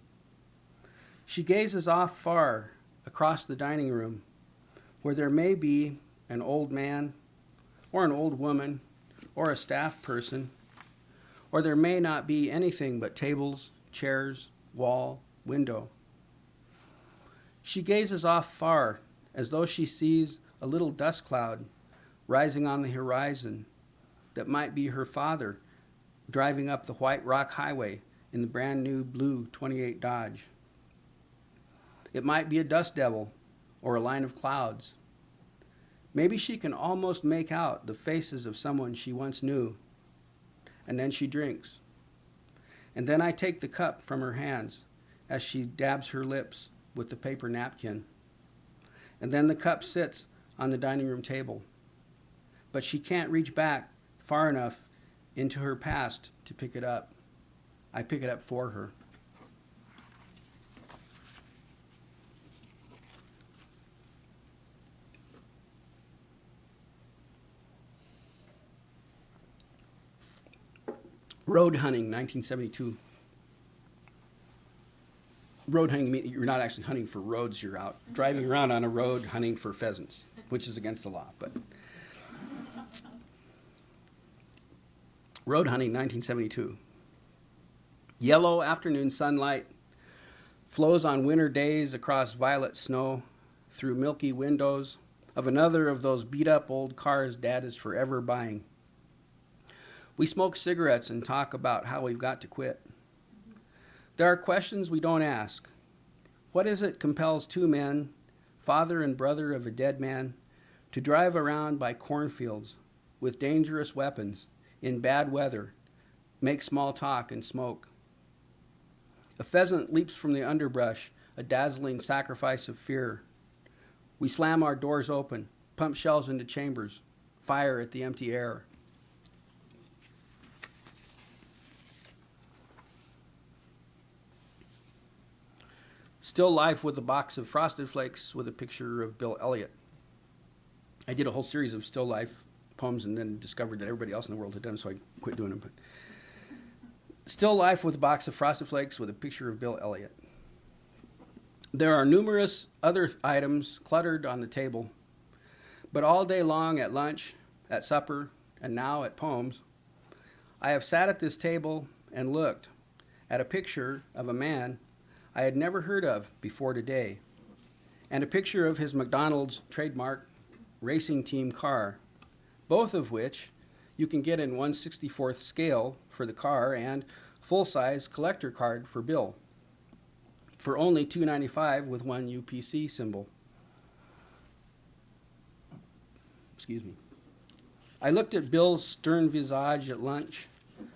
She gazes off far across the dining room, where there may be an old man or an old woman or a staff person, or there may not be anything but tables, chairs, wall, window. She gazes off far as though she sees a little dust cloud rising on the horizon that might be her father driving up the White Rock Highway in the brand new blue 28 Dodge. It might be a dust devil or a line of clouds. Maybe she can almost make out the faces of someone she once knew. And then she drinks. And then I take the cup from her hands as she dabs her lips with the paper napkin. And then the cup sits on the dining room table. But she can't reach back far enough into her past to pick it up. I pick it up for her. Road hunting, 1972. Road hunting, you're not actually hunting for roads, you're out driving around on a road hunting for pheasants, which is against the law. But road hunting, 1972. Yellow afternoon sunlight flows on winter days across violet snow through milky windows of another of those beat-up old cars Dad is forever buying. We smoke cigarettes and talk about how we've got to quit. There are questions we don't ask. What is it compels two men, father and brother of a dead man, to drive around by cornfields with dangerous weapons in bad weather, make small talk and smoke? A pheasant leaps from the underbrush, a dazzling sacrifice of fear. We slam our doors open, pump shells into chambers, fire at the empty air. Still life with a box of Frosted Flakes with a picture of Bill Elliott. I did a whole series of still life poems and then discovered that everybody else in the world had done them, so I quit doing them. But still life with a box of Frosted Flakes with a picture of Bill Elliott. There are numerous other items cluttered on the table, but all day long at lunch, at supper, and now at poems, I have sat at this table and looked at a picture of a man I had never heard of before today, and a picture of his McDonald's trademark racing team car, both of which you can get in 1/64th scale for the car and full-size collector card for Bill, for only $2.95 with one UPC symbol. Excuse me. I looked at Bill's stern visage at lunch,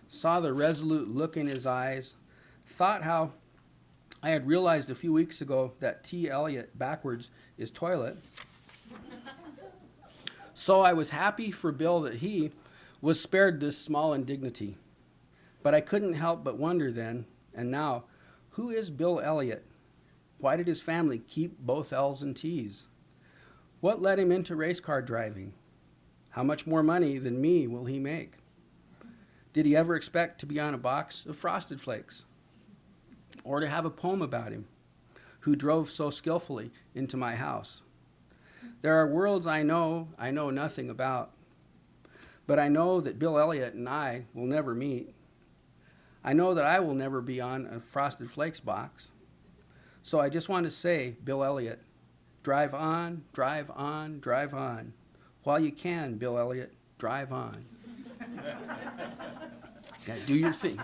saw the resolute look in his eyes, thought how I had realized a few weeks ago that T. Eliot backwards is toilet. So I was happy for Bill that he was spared this small indignity. But I couldn't help but wonder then, and now, who is Bill Eliot? Why did his family keep both L's and T's? What led him into race car driving? How much more money than me will he make? Did he ever expect to be on a box of Frosted Flakes? Or to have a poem about him, who drove so skillfully into my house? There are worlds I know nothing about, but I know that Bill Eliot and I will never meet. I know that I will never be on a Frosted Flakes box. So I just want to say, Bill Eliot, drive on, drive on, drive on. While you can, Bill Eliot, drive on. Yeah, do your thing.